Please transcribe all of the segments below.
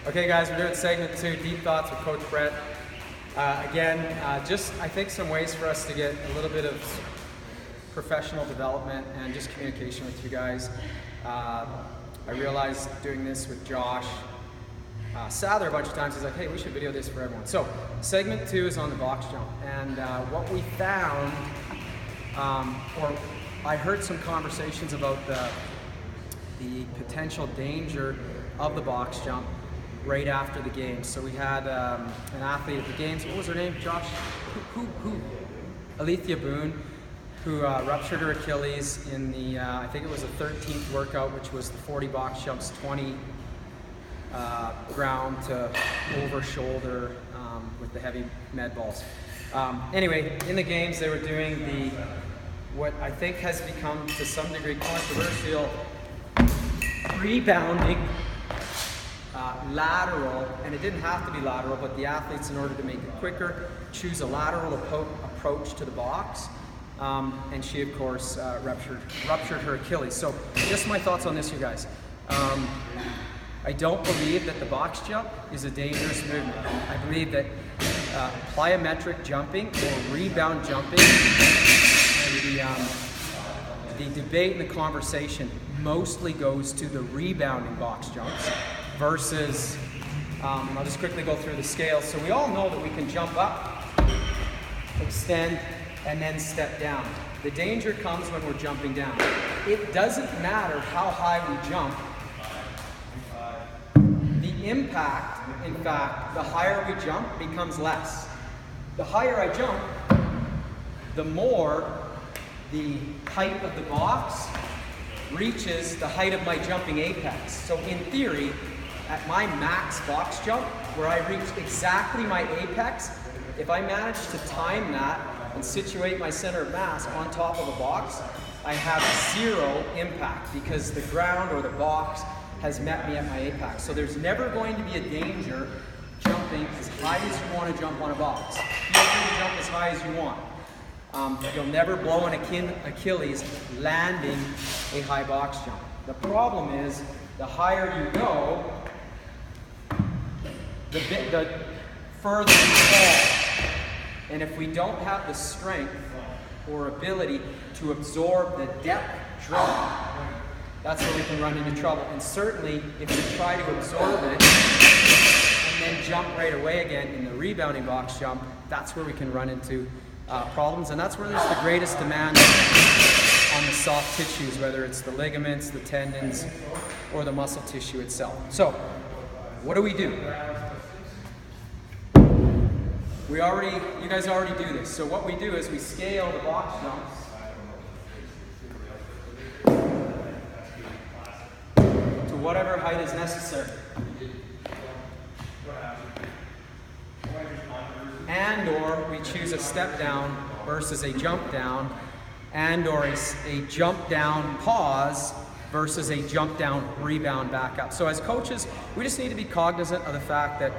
Okay guys, we're doing segment 2, Deep Thoughts with Coach Brett. Just I think some ways for us to get a little bit of professional development and just communication with you guys. I realized doing this with Josh Sather a bunch of times, he's like, hey, we should video this for everyone. So segment 2 is on the box jump, and what we found, or I heard some conversations about the potential danger of the box jump right after the game. So we had an athlete at the games. What was her name, Josh? Who? Alethea Boone, who ruptured her Achilles in the, I think it was the 13th workout, which was the 40 box jumps, 20 ground to over shoulder with the heavy med balls. Anyway, in the games they were doing what I think has become to some degree controversial rebounding lateral, and it didn't have to be lateral, but the athletes, in order to make it quicker, choose a lateral approach to the box, and she of course ruptured her Achilles. So just my thoughts on this, you guys. I don't believe that the box jump is a dangerous movement. I believe that plyometric jumping or rebound jumping, and the debate and the conversation mostly goes to the rebounding box jumps versus, I'll just quickly go through the scales. So we all know that we can jump up, extend, and then step down. The danger comes when we're jumping down. It doesn't matter how high we jump. The impact, in fact, the higher we jump becomes less. The higher I jump, the more the height of the box reaches the height of my jumping apex. So in theory, at my max box jump, where I reach exactly my apex, if I manage to time that and situate my center of mass on top of a box, I have zero impact because the ground or the box has met me at my apex. So there's never going to be a danger jumping as high as you want to jump on a box. Feel free to jump as high as you want. You'll never blow an Achilles landing a high box jump. The problem is, the higher you go, the further you fall. And if we don't have the strength or ability to absorb the depth drop, that's where we can run into trouble. And certainly, if we try to absorb it and then jump right away again in the rebounding box jump, that's where we can run into problems. And that's where there's the greatest demand on the soft tissues, whether it's the ligaments, the tendons, or the muscle tissue itself. So, what do? You guys already do this. So what we do is we scale the box jumps to whatever height is necessary. And or we choose a step down versus a jump down, and or a jump down pause versus a jump down rebound back up. So as coaches, we just need to be cognizant of the fact that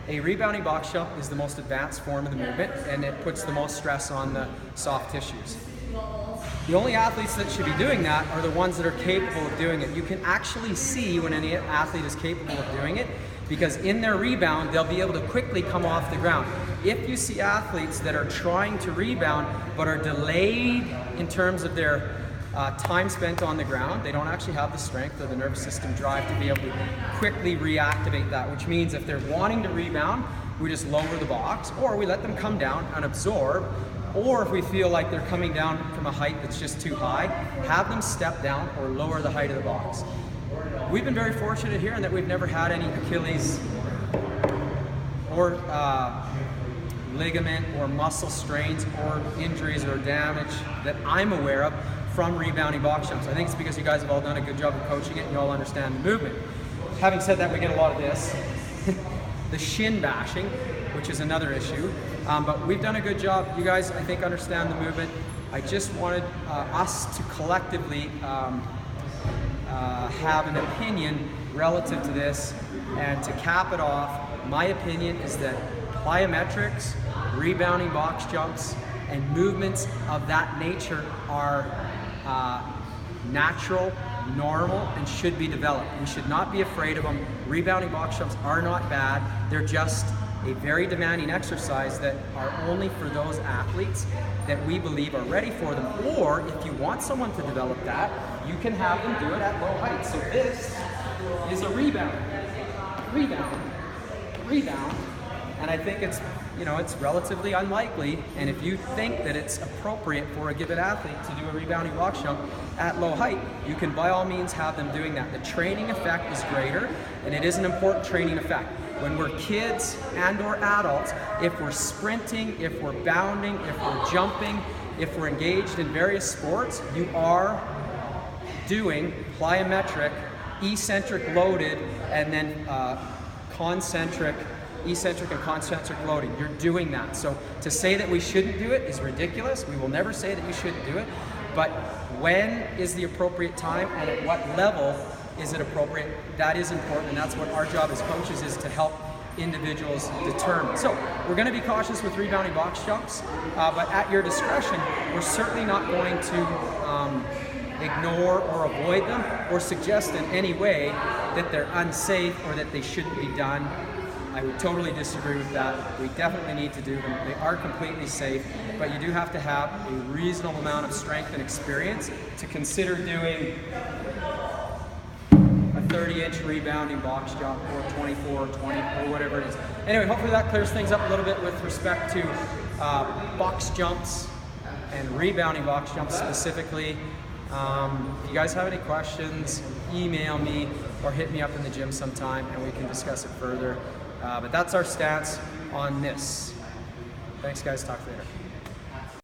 a rebounding box jump is the most advanced form of the movement, and it puts the most stress on the soft tissues. The only athletes that should be doing that are the ones that are capable of doing it. You can actually see when any athlete is capable of doing it, because in their rebound, they'll be able to quickly come off the ground. If you see athletes that are trying to rebound but are delayed in terms of their time spent on the ground, they don't actually have the strength or the nervous system drive to be able to quickly reactivate that, which means if they're wanting to rebound, we just lower the box, or we let them come down and absorb, or if we feel like they're coming down from a height that's just too high, have them step down or lower the height of the box. We've been very fortunate here in that we've never had any Achilles or ligament or muscle strains or injuries or damage that I'm aware of from rebounding box jumps. I think it's because you guys have all done a good job of coaching it and you all understand the movement. Having said that, we get a lot of this. The shin bashing, which is another issue. But we've done a good job. You guys, I think, understand the movement. I just wanted us to collectively have an opinion relative to this. And to cap it off, my opinion is that plyometrics, rebounding box jumps, and movements of that nature are natural normal and should be developed. We should not be afraid of them. Rebounding box jumps are not bad. They're just a very demanding exercise that are only for those athletes that we believe are ready for them. Or if you want someone to develop that, you can have them do it at low heights. So this is a rebound, and I think it's, it's relatively unlikely, and if you think that it's appropriate for a given athlete to do a rebounding box jump at low height, you can by all means have them doing that. The training effect is greater, and it is an important training effect. When we're kids and or adults, if we're sprinting, if we're bounding, if we're jumping, if we're engaged in various sports, you are doing plyometric, eccentric loaded, and then eccentric and concentric loading. You're doing that. So to say that we shouldn't do it is ridiculous. We will never say that you shouldn't do it. But when is the appropriate time and at what level is it appropriate? That is important, and that's what our job as coaches is, to help individuals determine. So we're going to be cautious with rebounding box jumps, but at your discretion, we're certainly not going to ignore or avoid them or suggest in any way that they're unsafe or that they shouldn't be done. I would totally disagree with that. We definitely need to do them. They are completely safe, but you do have to have a reasonable amount of strength and experience to consider doing a 30-inch rebounding box jump or 24 or 20 or whatever it is. Anyway, hopefully that clears things up a little bit with respect to box jumps and rebounding box jumps specifically. If you guys have any questions, email me or hit me up in the gym sometime and we can discuss it further. But that's our stance on this. Thanks guys, talk later.